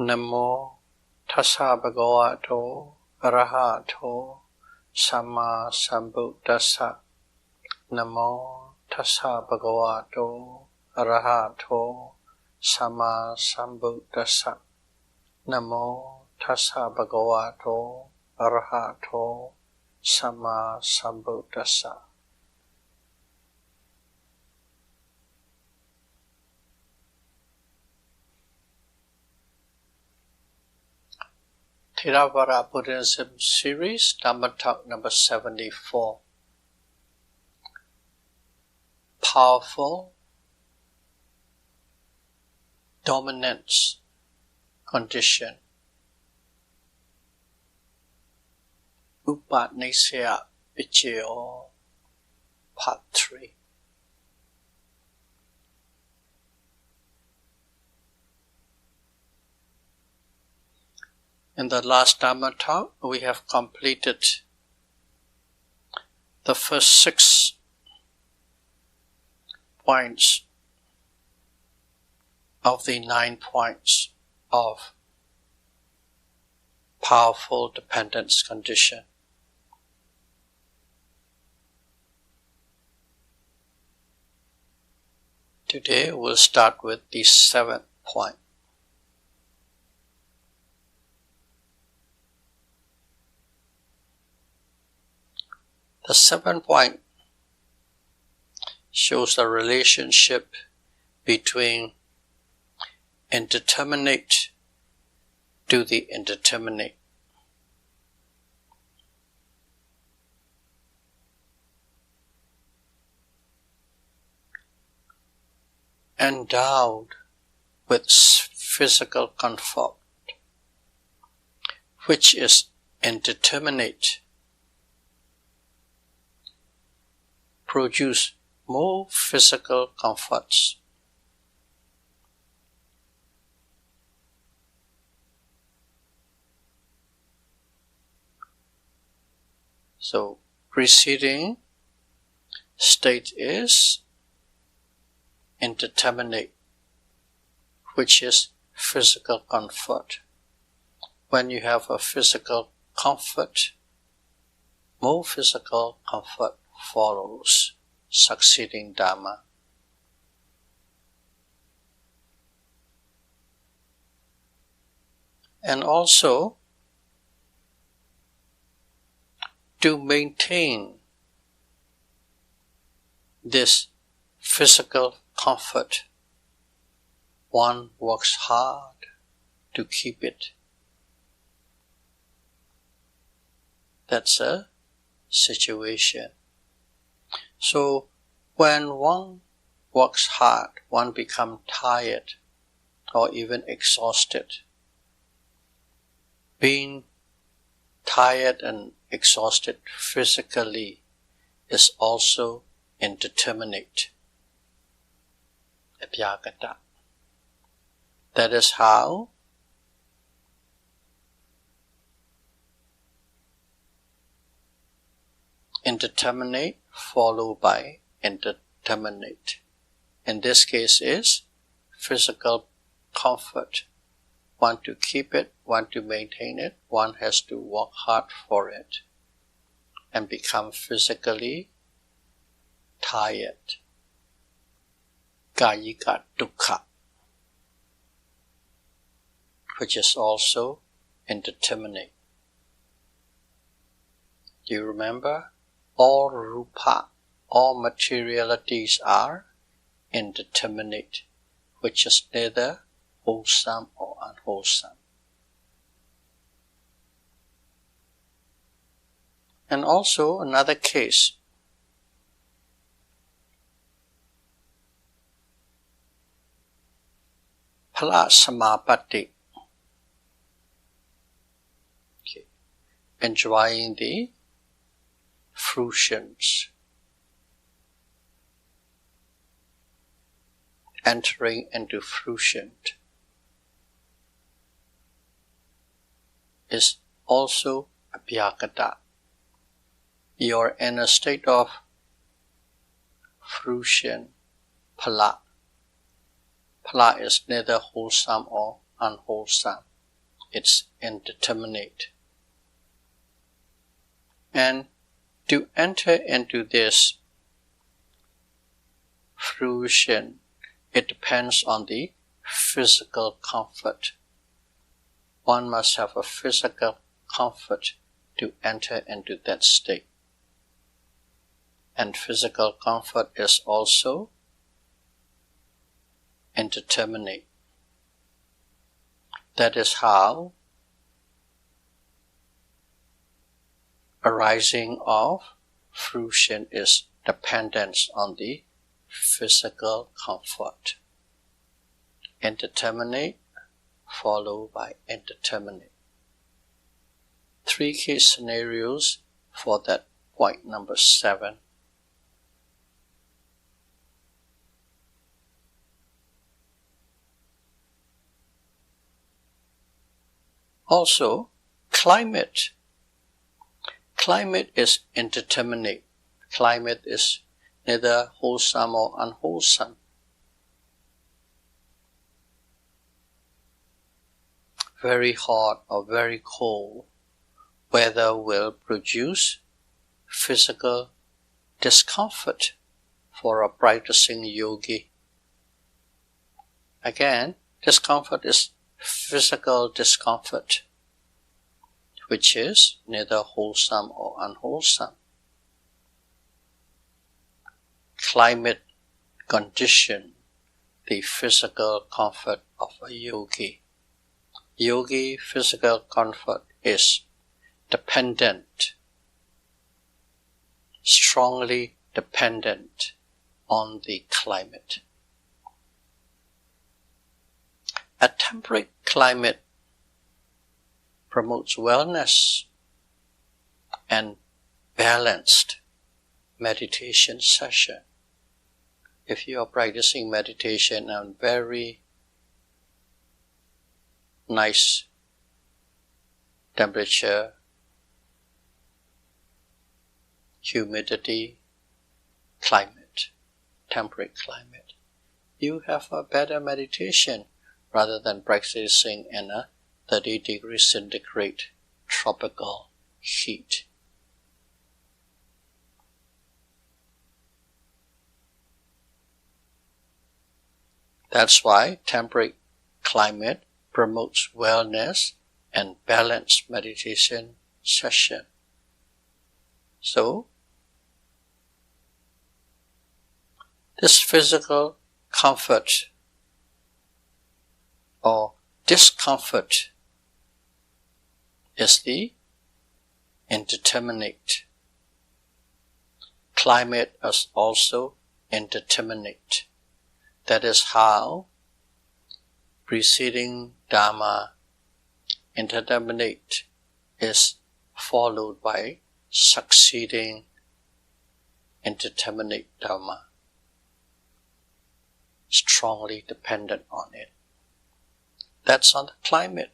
Namo Tassa Bhagavato Arahato Samma Sambuddhassa. Namo Tassa Bhagavato Arahato Samma Sambuddhassa. Namo Tassa Bhagavato Arahato Samma Sambuddhassa. Theravada Buddhism series, Dhamma talk number 74. Powerful dominance condition. Upanissaya Paccayo, Part 3. In the last Dhamma talk, we have completed the first 6 points of the 9 points of powerful dependence condition. Today we'll start with the 7th point. The 7th point shows the relationship between indeterminate to the indeterminate. Endowed with physical comfort, which is indeterminate, produce more physical comforts. So, preceding state is indeterminate, which is physical comfort. When you have a physical comfort, more physical comfort follows succeeding Dhamma. And also, to maintain this physical comfort, one works hard to keep it. That's a situation. So, when one works hard, one becomes tired or even exhausted. Being tired and exhausted physically is also indeterminate. Abhyagata. That is how indeterminate followed by indeterminate. In this case is physical comfort. Want to keep it, want to maintain it, one has to work hard for it and become physically tired. Kayika dukkha, which is also indeterminate. Do you remember? All rupa, all materialities are indeterminate, which is neither wholesome or unwholesome. And also another case. Phala samapatti. Okay. Enjoying the fruitions, entering into fruition, is also abhyagata. You are in a state of fruition, phala. Phala is neither wholesome or unwholesome. it's indeterminate. And to enter into this fruition, it depends on the physical comfort. One must have a physical comfort to enter into that state. And physical comfort is also indeterminate. That is how arising of fruition is dependent on the physical comfort. Indeterminate followed by indeterminate. 3 case scenarios for that point number 7. Also, climate. Climate is indeterminate. Climate is neither wholesome or unwholesome. Very hot or very cold weather will produce physical discomfort for a practicing yogi. Again, discomfort is physical discomfort, which is neither wholesome or unwholesome. Climate condition the physical comfort of a yogi. Yogi physical comfort is dependent, strongly dependent on the climate. A temperate climate promotes wellness and balanced meditation session. If you are practicing meditation on very nice temperature, humidity, climate, temperate climate, you have a better meditation rather than practicing in a 30 degrees centigrade tropical heat. That's why temperate climate promotes wellness and balanced meditation session. So, this physical comfort or discomfort is the indeterminate. Climate is also indeterminate. That is how preceding Dharma, indeterminate, is followed by succeeding indeterminate Dharma, strongly dependent on it. That's on the climate.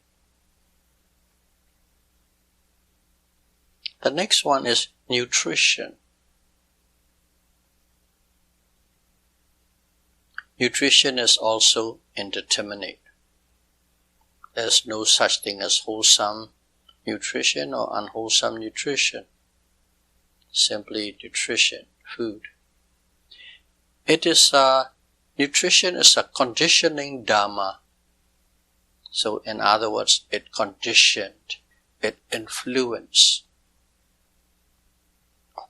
The next one is nutrition. Nutrition is also indeterminate. There's no such thing as wholesome nutrition or unwholesome nutrition. Simply nutrition, food. Nutrition is a conditioning Dharma. So in other words, it conditioned, it influenced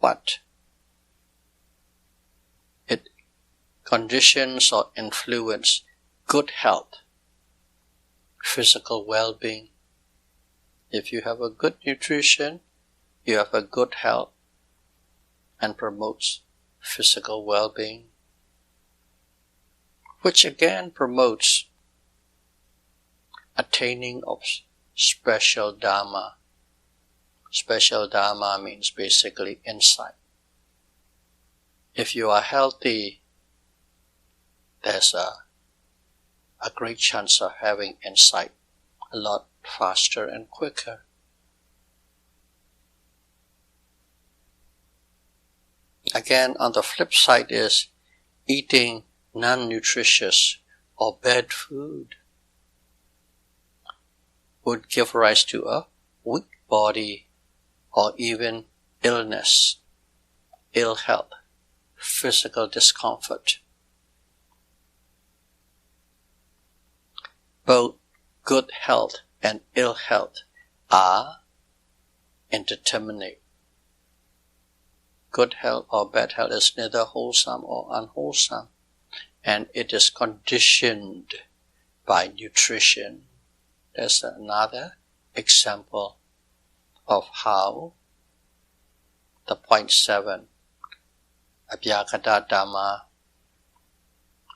what? It conditions or influence good health, physical well-being. If you have a good nutrition, you have a good health and promotes physical well-being, which again promotes attaining of special Dharma. Special Dharma means basically insight. If you are healthy, there's a great chance of having insight a lot faster and quicker. Again, on the flip side is eating non-nutritious or bad food would give rise to a weak body or even illness, ill health, physical discomfort. Both good health and ill health are indeterminate. Good health or bad health is neither wholesome or unwholesome, and it is conditioned by nutrition. That's another example of how the point 7, Abhyagata Dhamma,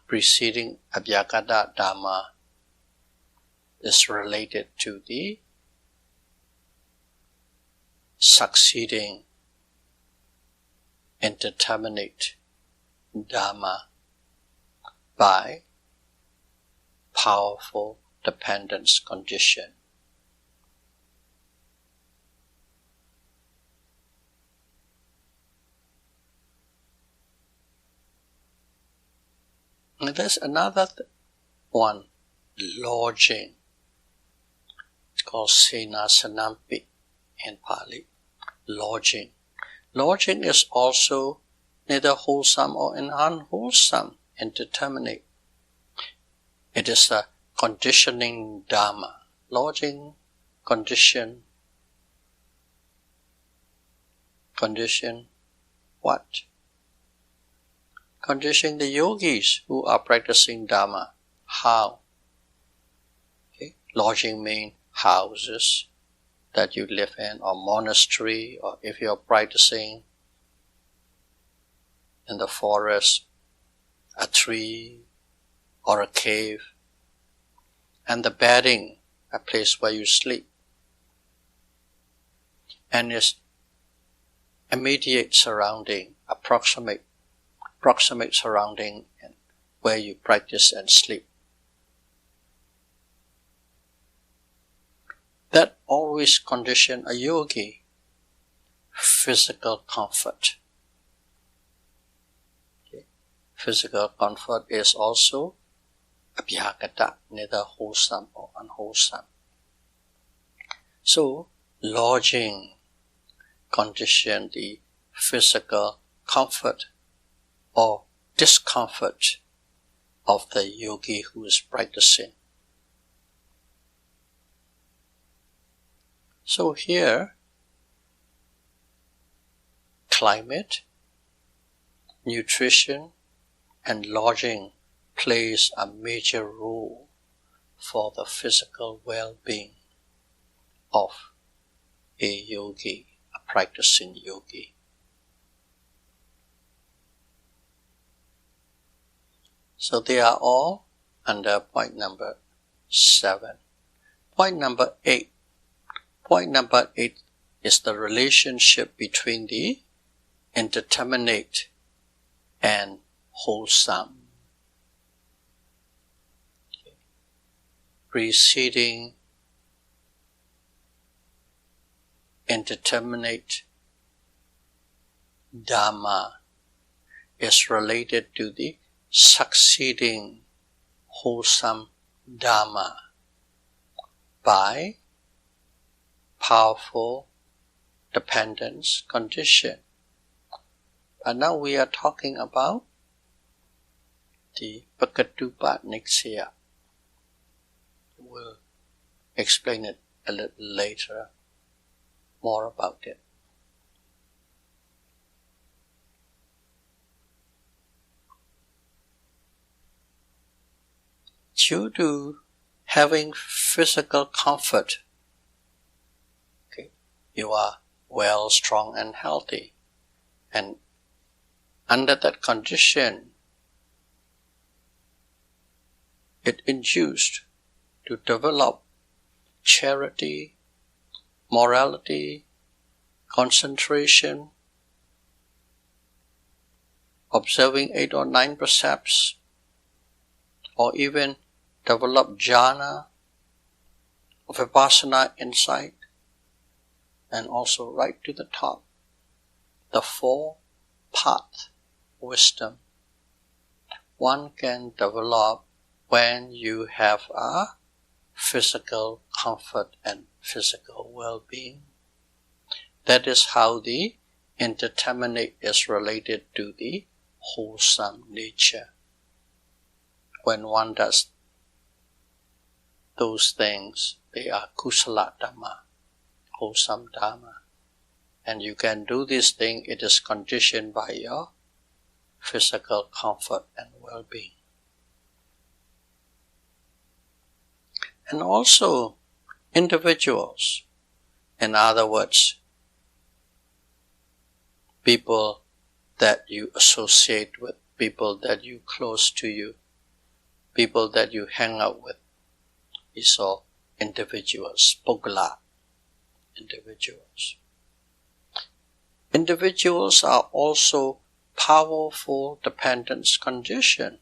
preceding Abhyagata Dhamma, is related to the succeeding indeterminate Dhamma by powerful dependence condition. And there's another one, lodging. It's called Senasanampi in Pali. Lodging. Lodging is also neither wholesome or unwholesome, indeterminate. It is a conditioning Dhamma. Lodging, condition. Condition what? Conditioning the yogis who are practicing Dhamma. How? Okay. Lodging means houses that you live in, or monastery, or if you're practicing in the forest, a tree or a cave, and the bedding, a place where you sleep, and its immediate surrounding, approximate surrounding, and where you practice and sleep. That always condition a yogi. Physical comfort. Okay. Physical comfort is also abhyagata, neither wholesome or unwholesome. So, lodging condition the physical comfort or discomfort of the yogi who is practicing. So here, climate, nutrition, and lodging plays a major role for the physical well-being of a yogi, a practicing yogi. So they are all under point number 7. Point number 8. Point number 8 is the relationship between the indeterminate and wholesome. Okay. Preceding indeterminate Dhamma is related to the succeeding wholesome Dhamma by powerful dependence condition. And now we are talking about the Paccayo. We'll explain it a little later, more about it. Due to having physical comfort, okay, you are well, strong, and healthy. And under that condition, it induced to develop charity, morality, concentration, observing 8 or 9 precepts, or even develop jhana, vipassana insight, and also right to the top, the 4-path wisdom. One can develop when you have a physical comfort and physical well-being. That is how the indeterminate is related to the wholesome nature. When one does those things, they are kusala dhamma, wholesome dhamma. And you can do this thing, it is conditioned by your physical comfort and well-being. And also individuals, in other words, people that you associate with, people that you close to you, people that you hang out with, is all individuals, puggala, individuals. Individuals are also powerful dependence condition.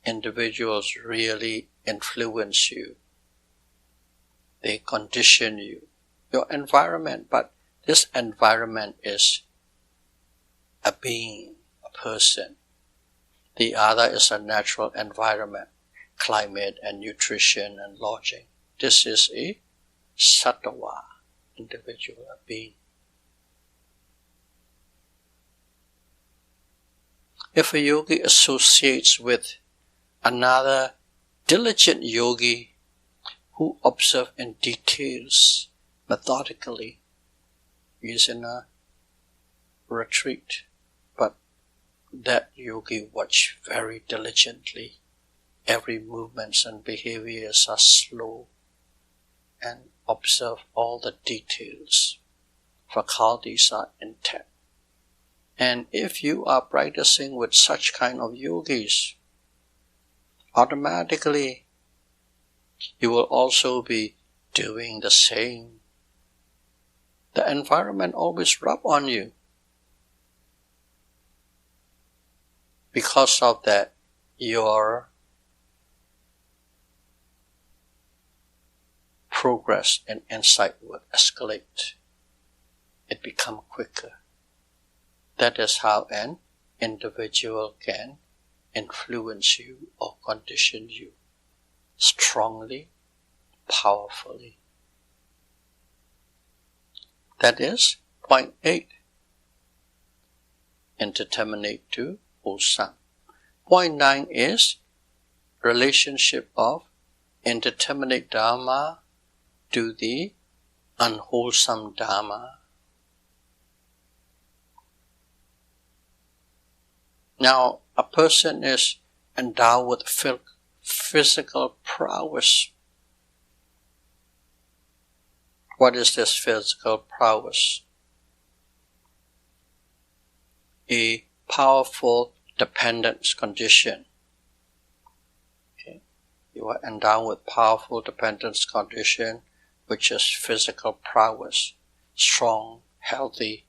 Individuals really influence you. They condition you, your environment, but this environment is a being, a person. The other is a natural environment, climate and nutrition and lodging. This is a sattva, individual, a being. If a yogi associates with another diligent yogi who observes in details, methodically, he is in a retreat, but that yogi watch very diligently. Every movements and behaviors are slow and observe all the details. Faculties are intact. And if you are practicing with such kind of yogis, automatically you will also be doing the same. The environment always rub on you. Because of that, your progress and insight would escalate. It becomes quicker. That is how an individual can influence you or condition you strongly, powerfully. That is point 8. Indeterminate to wholesome. Point 9 is relationship of indeterminate dharma to the unwholesome dharma. Now, a person is endowed with physical prowess. What is this physical prowess? A powerful dependence condition. Okay. You are endowed with powerful dependence condition, which is physical prowess, strong, healthy.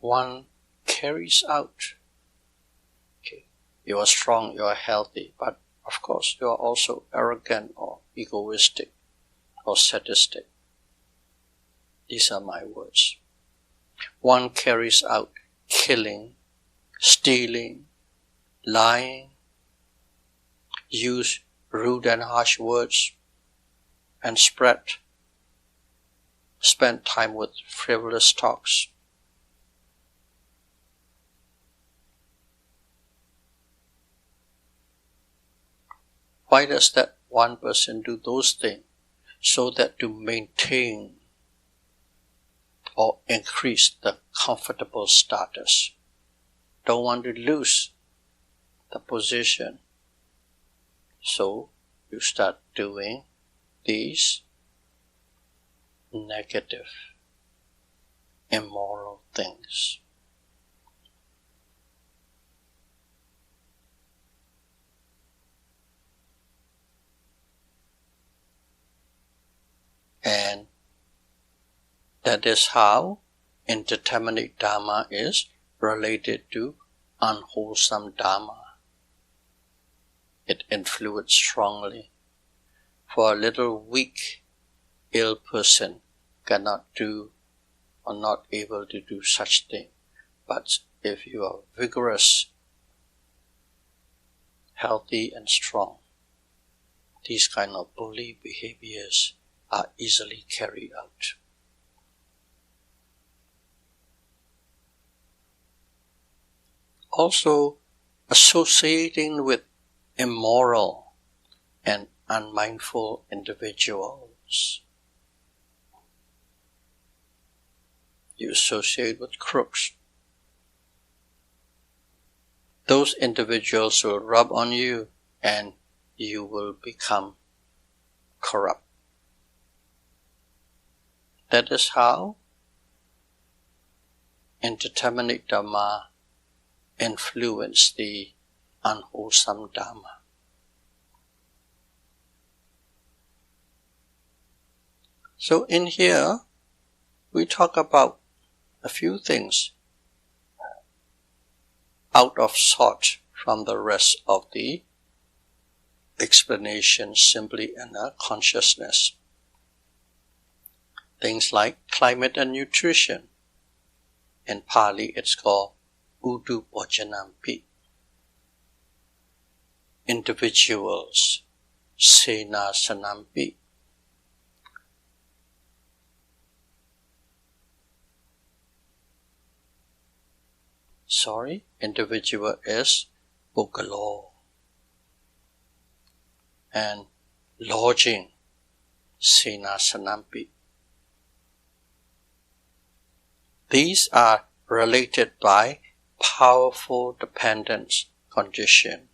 One carries out. Okay. You are strong, you are healthy, but of course you are also arrogant or egoistic or sadistic. These are my words. One carries out killing, stealing, lying, use rude and harsh words, and spend time with frivolous talks. Why does that one person do those things? So that to maintain or increase the comfortable status. Don't want to lose the position. So you start doing these negative, immoral things. And that is how indeterminate dharma is related to unwholesome dharma. It influences strongly. For a little weak, ill person cannot do or not able to do such thing. But if you are vigorous, healthy and strong, these kind of bully behaviors are easily carried out. Also, associating with immoral and unmindful individuals. You associate with crooks. Those individuals will rub on you and you will become corrupt. That is how indeterminate Dhamma influence the unwholesome Dhamma. So in here, we talk about a few things out of sort from the rest of the explanation simply in a consciousness. Things like climate and nutrition. In Pali, it's called Udu Bhojanampi. Individuals, Sena Sanampi. Individual is Bukalo. And lodging, Sena Sanampi. These are related by powerful dependence condition.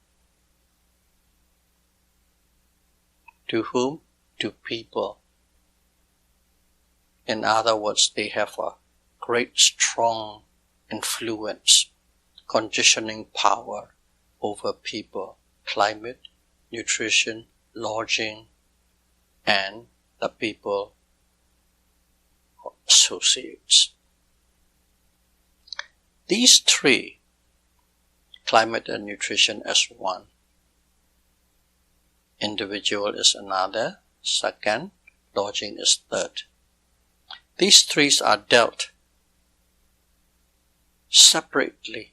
To whom? To people. In other words, they have a great strong influence, conditioning power over people, climate, nutrition, lodging, and the people associates. These three, climate and nutrition as one, individual is another, second, lodging is third. These three are dealt separately,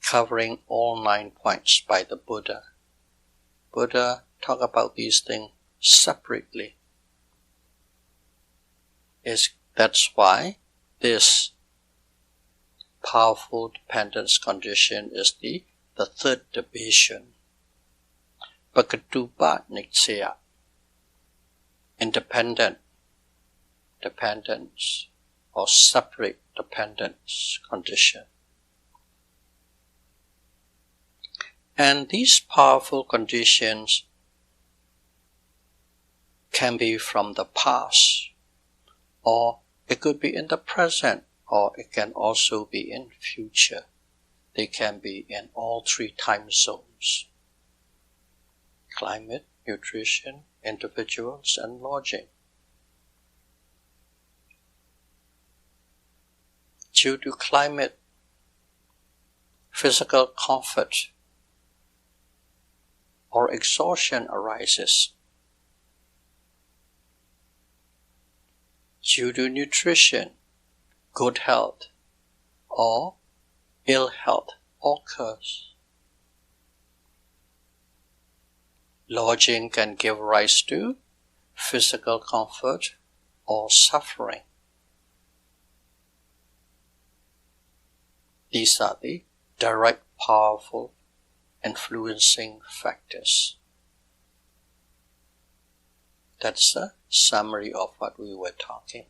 covering all 9 points by the Buddha. Buddha talk about these things separately. That's why this powerful dependence condition is the third division. Pakatupa Nitsaya, independent dependence or separate dependence condition. And these powerful conditions can be from the past, or it could be in the present, or it can also be in future. They can be in all 3 time zones: climate, nutrition, individuals, and lodging. Due to climate, physical comfort or exhaustion arises. Due to nutrition, good health or ill health occurs. Lodging can give rise to physical comfort or suffering. These are the direct, powerful, influencing factors. That's a summary of what we were talking.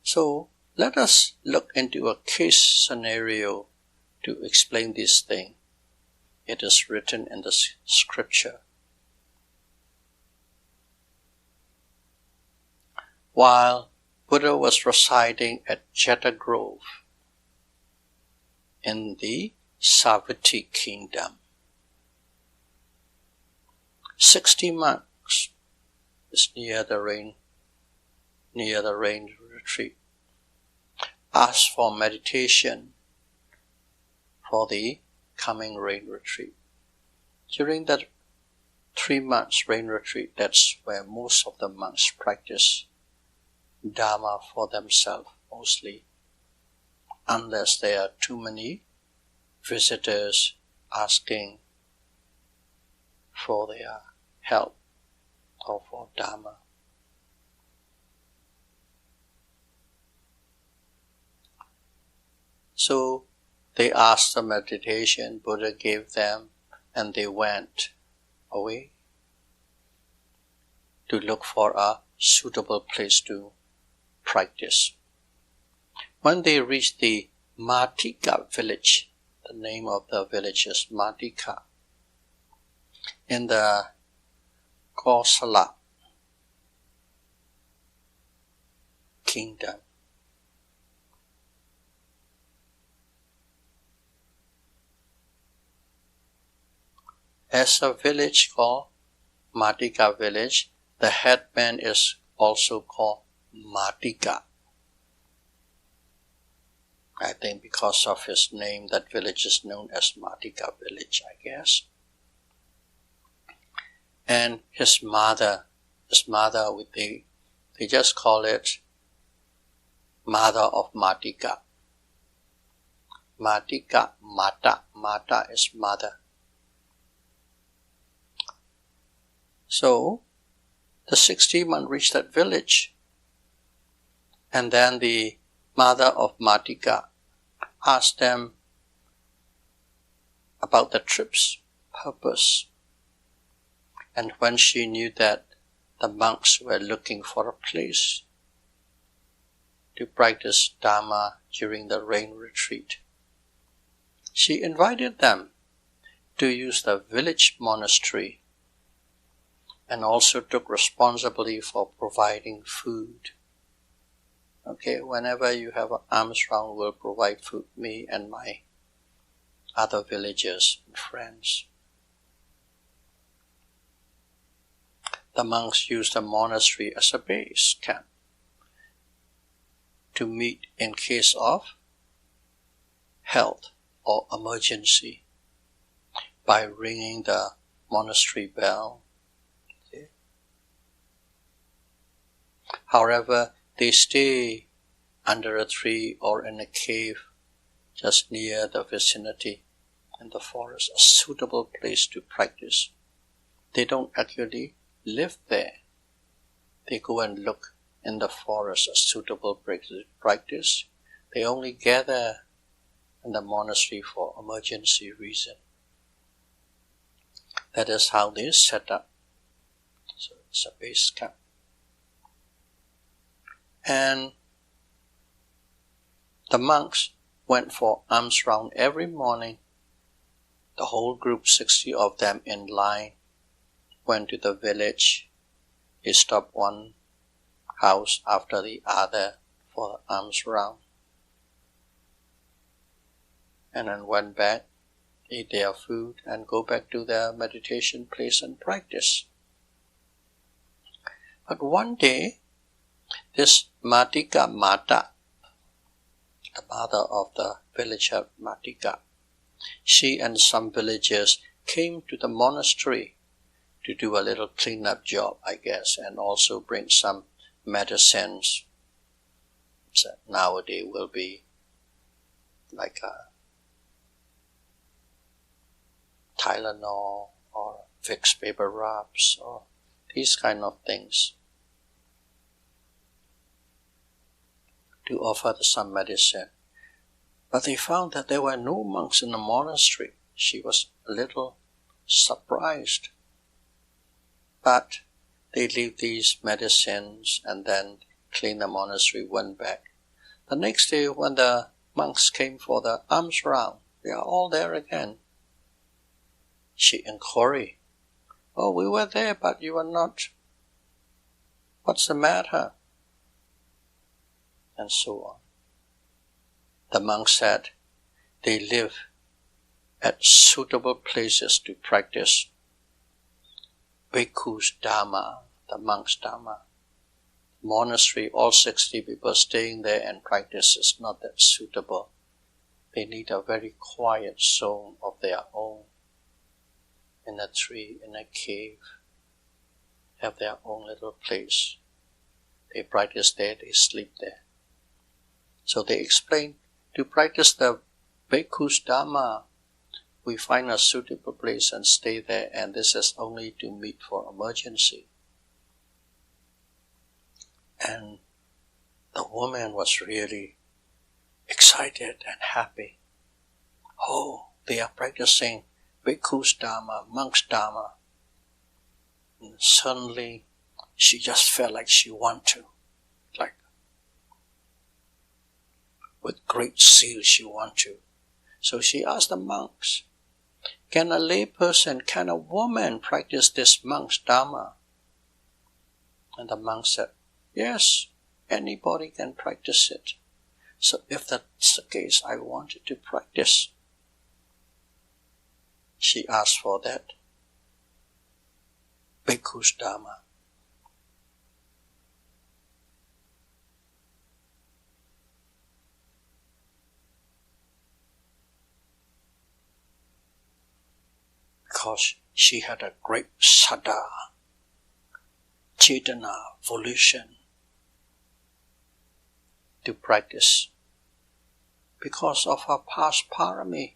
So, let us look into a case scenario to explain this thing. It is written in the scripture. While Buddha was residing at Jeta Grove in the Savatthi kingdom, 60 monks is near the rain retreat, asked for meditation for the coming rain retreat. During that 3 months rain retreat, that's where most of the monks practice Dharma for themselves mostly, unless there are too many visitors asking for their help or for Dharma. So they asked the meditation, Buddha gave them, and they went away to look for a suitable place to practice. When they reached the Matika village, the name of the village is Matika, in the Kosala kingdom. As a village called Matika village, the headman is also called Matika. I think because of his name, that village is known as Matika village, I guess. And his mother, they just call it Mother of Matika. Matika, Mata is mother. So, the 60 monks reached that village, and then the mother of Matika asked them about the trip's purpose. And when she knew that the monks were looking for a place to practice Dharma during the rain retreat, she invited them to use the village monastery and also took responsibility for providing food. Okay, whenever you have an alms round, we'll provide food, me and my other villagers and friends. The monks used the monastery as a base camp to meet in case of health or emergency by ringing the monastery bell. Okay. However, they stay under a tree or in a cave just near the vicinity in the forest, a suitable place to practice. They don't actually live there. They go and look in the forest a suitable place to practice. They only gather in the monastery for emergency reason. That is how they set up. So it's a base camp. And the monks went for alms round every morning. The whole group, 60 of them in line, went to the village. They stopped one house after the other for the alms round. And then went back, ate their food, and go back to their meditation place and practice. But one day, this Matika Mata, the mother of the villager Matika, she and some villagers came to the monastery to do a little cleanup job, I guess, and also bring some medicines. So nowadays will be like a Tylenol or Vicks paper rubs or these kind of things to offer some medicine. But they found that there were no monks in the monastery. She was a little surprised. But they leave these medicines and then clean the monastery, went back. The next day when the monks came for the alms round, they are all there again. She inquired, "Oh, we were there, but you were not. What's the matter?" And so on. The monks said they live at suitable places to practice Bhikkhu's Dharma, the monk's Dharma. Monastery, all 60 people staying there and practice is not that suitable. They need a very quiet zone of their own, in a tree, in a cave, have their own little place. They practice there, they sleep there. So they explain, to practice the Bhikkhu's Dharma, we find a suitable place and stay there, and this is only to meet for emergency. And the woman was really excited and happy. Oh, they are practicing Bhikkhu's Dharma, monk's Dharma. And suddenly, she just felt like she wanted to. Like, with great zeal she wanted to. So she asked the monks, can a lay person, can a woman practice this monk's Dharma? And the monk said, yes, anybody can practice it. So if that's the case, I wanted to practice. She asked for that Bhikkhu's Dharma. Because she had a great saddha, cetana, volition to practice. Because of her past parami,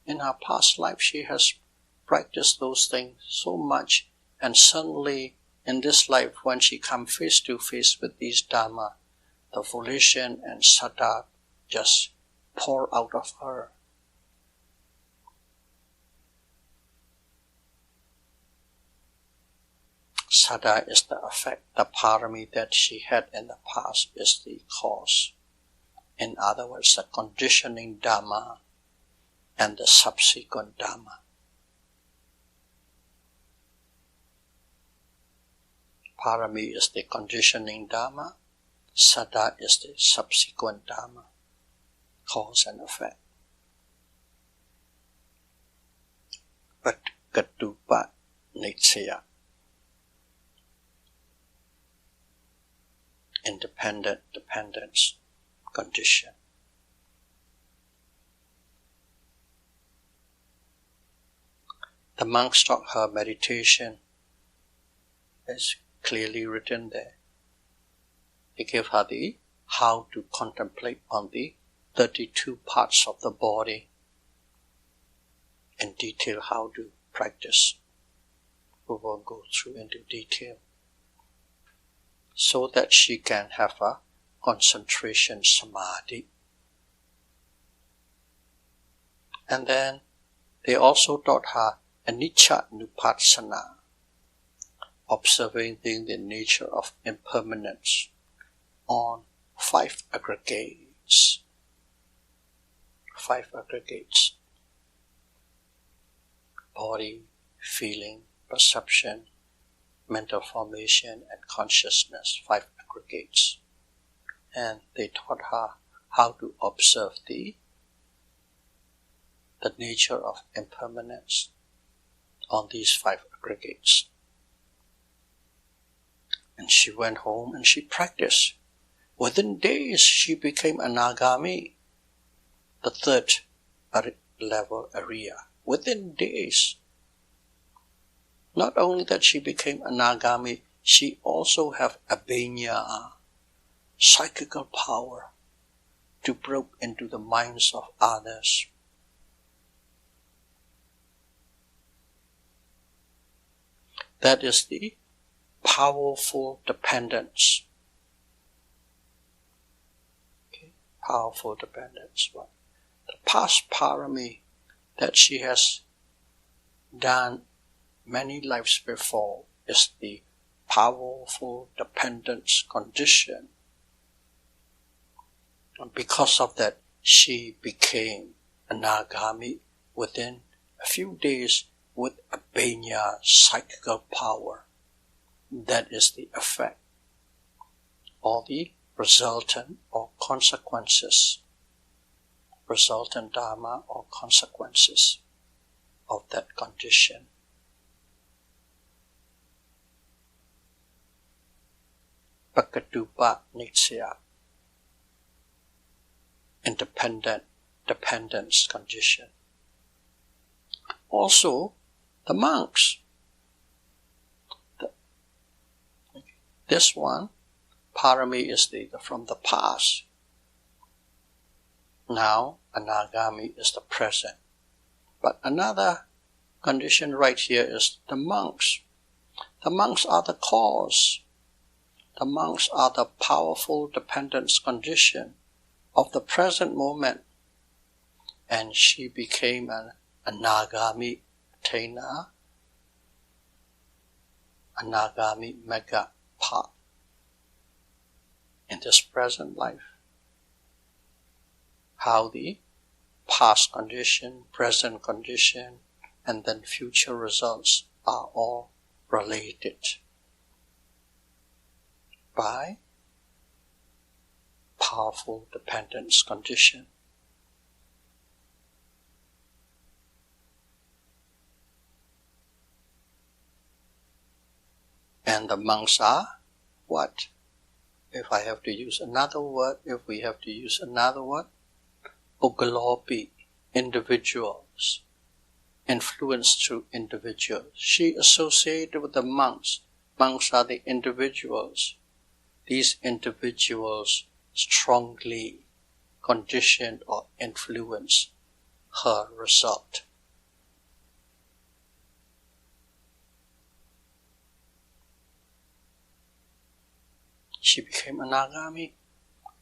in her past life she has practiced those things so much, and suddenly in this life when she comes face to face with these Dharma, the volition and saddha just pour out of her. Saddha is the effect, the parami that she had in the past is the cause. In other words, the conditioning Dharma and the subsequent Dharma. Parami is the conditioning Dharma, Saddha is the subsequent Dharma, cause and effect. Upanissaya, independent dependence condition. The monks taught her meditation. It's clearly written there. They gave her the how to contemplate on the 32 parts of the body, in detail how to practice. We won't go through into detail. So that she can have a concentration samadhi. And then they also taught her anicca nupassana, observing the nature of impermanence on 5 aggregates. 5 aggregates. Body, feeling, perception, mental formation, and consciousness, 5 aggregates. And they taught her how to observe the nature of impermanence on these 5 aggregates. And she went home and she practiced. Within days she became anagami, the 3rd level area. Within days. Not only that she became anagami, she also have abhinya, psychical power to probe into the minds of others. That is the powerful dependence. Okay? Powerful dependence. What? The past parami that she has done many lives before is the powerful dependence condition. And because of that, she became anagami within a few days with abhinya, psychical power. That is the effect, or the resultant or consequences, resultant dharma or consequences of that condition. Upanissaya, independent dependence condition. Also, the monks. This one, parami is from the past. Now, anagami is the present. But another condition right here is the monks. The monks are the cause. The monks are the powerful dependence condition of the present moment. And she became an anagami attainer, anagami mega path in this present life. How the past condition, present condition, and then future results are all related by powerful dependence condition. And the monks are what? If I have to use another word, Ogalopi, individuals, influenced through individuals. She associated with the monks. Monks are the individuals. These individuals strongly conditioned or influence her result. She became anagami,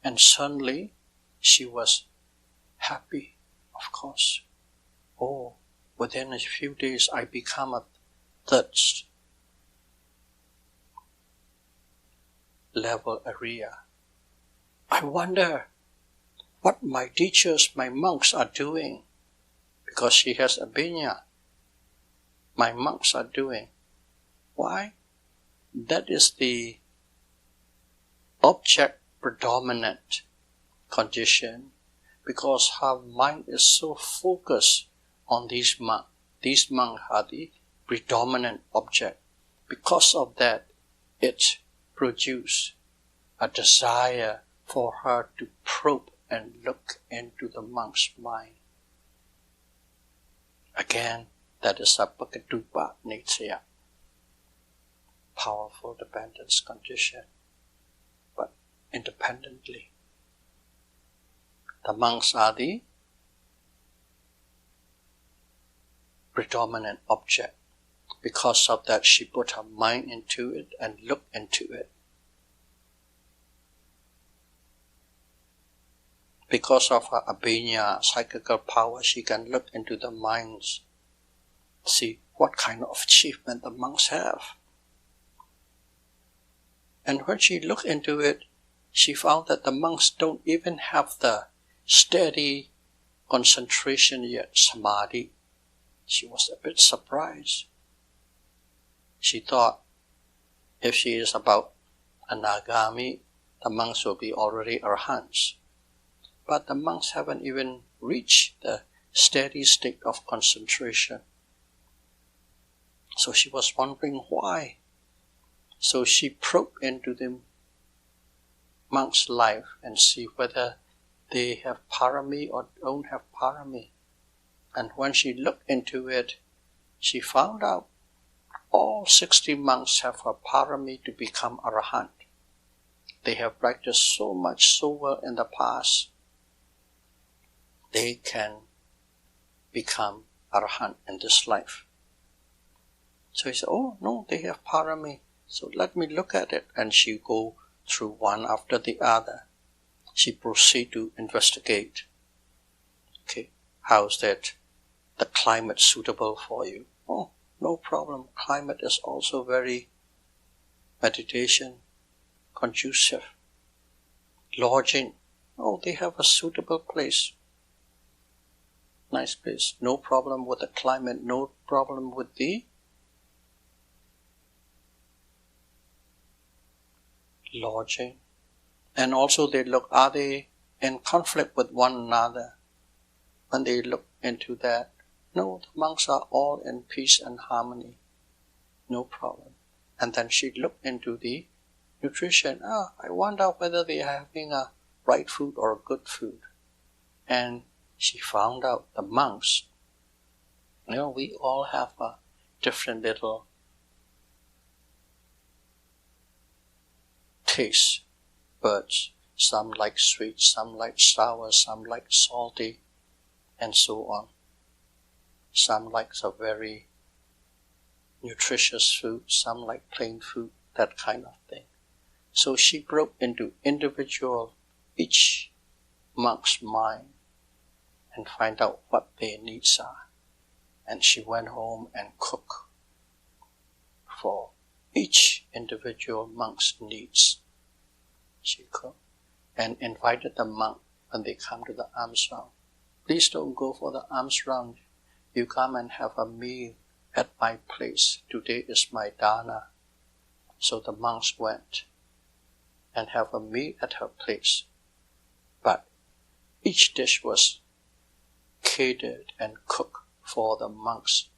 and suddenly she was happy, of course. Oh, within a few days I become a thirst level area. I wonder what my teachers, my monks are doing, because she has abhinya. My monks are doing. Why? That is the object predominant condition, because her mind is so focused on these monks. These monks are the predominant object. Because of that, it produces a desire for her to probe and look into the monk's mind. Again, that is a Paccayo nature, powerful dependence condition, but independently. The monks are the predominant object. Because of that, she put her mind into it and looked into it. Because of her abhinya, psychical power, she can look into the minds, see what kind of achievement the monks have. And when she looked into it, she found that the monks don't even have the steady concentration yet, samadhi. She was a bit surprised. She thought if she is about anagami, the monks will be already arhants. But the monks haven't even reached the steady state of concentration. So she was wondering why. So she probed into the monk's life and see whether they have parami or don't have parami. And when she looked into it, she found out all 60 monks have a parami to become arahant. They have practiced so much so well in the past, they can become arahant in this life. So he said, oh no, they have parami. So let me look at it. And she go through one after the other. She proceed to investigate. Okay, how's that? The climate suitable for you? Oh, no problem. Climate is also very meditation conducive. Lodging. Oh, they have a suitable place. Nice place. No problem with the climate. No problem with the lodging. And also they look, are they in conflict with one another? When they look into that, no, the monks are all in peace and harmony. No problem. And then she looked into the nutrition. I wonder whether they are having a right food or a good food. And she found out the monks, we all have a different little taste buds. Some like sweet, some like sour, some like salty, and so on. Some like a very nutritious food, some like plain food, that kind of thing. So she broke into individual, each monk's mind and find out what their needs are. And she went home and cooked for each individual monk's needs. She cooked and invited the monk when they come to the alms round. Please don't go for the alms round. You come and have a meal at my place. Today is my dana. So the monks went and have a meal at her place. But each dish was catered and cooked for the monks'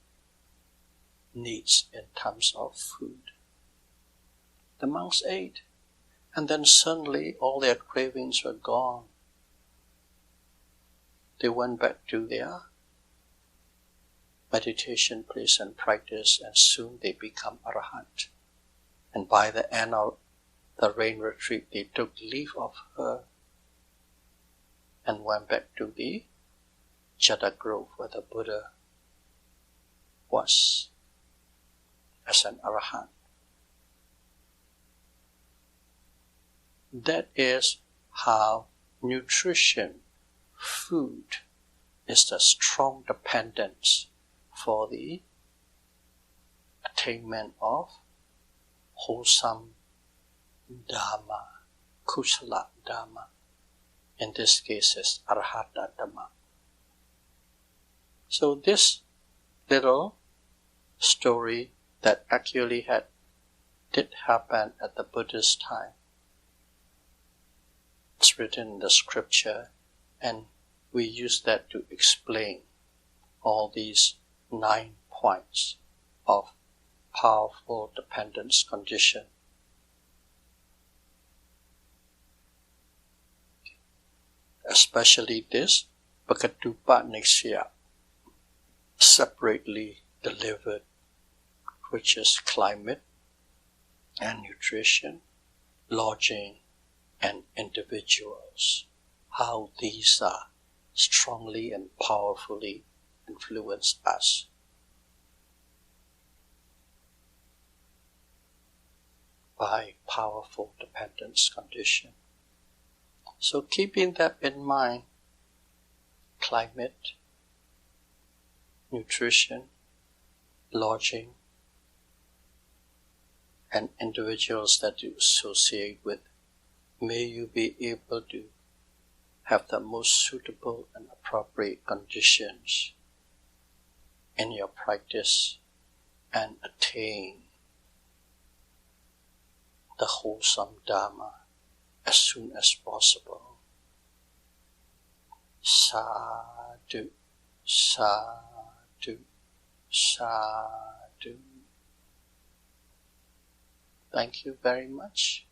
needs in terms of food. The monks ate, and then suddenly all their cravings were gone. They went back to their meditation place and practice, and soon they become arahant. And by the end of the rain retreat, they took leave of her and went back to the Jada Grove where the Buddha was as an arahant. That is how nutrition, food, is the strong dependence for the attainment of wholesome Dhamma, Kusala Dhamma. In this case, is Arahata Dhamma. So this little story that actually did happen at the Buddha's time, it's written in the scripture, and we use that to explain all these 9 points of powerful dependence condition. Especially this Bhagatupanissaya, separately delivered, which is climate and nutrition, lodging, and individuals, how these are strongly and powerfully influence us. By powerful dependence condition. So keeping that in mind, climate, nutrition, lodging, and individuals that you associate with, may you be able to have the most suitable and appropriate conditions in your practice and attain the wholesome Dhamma as soon as possible. Sadhu, sadhu, sadhu. Thank you very much.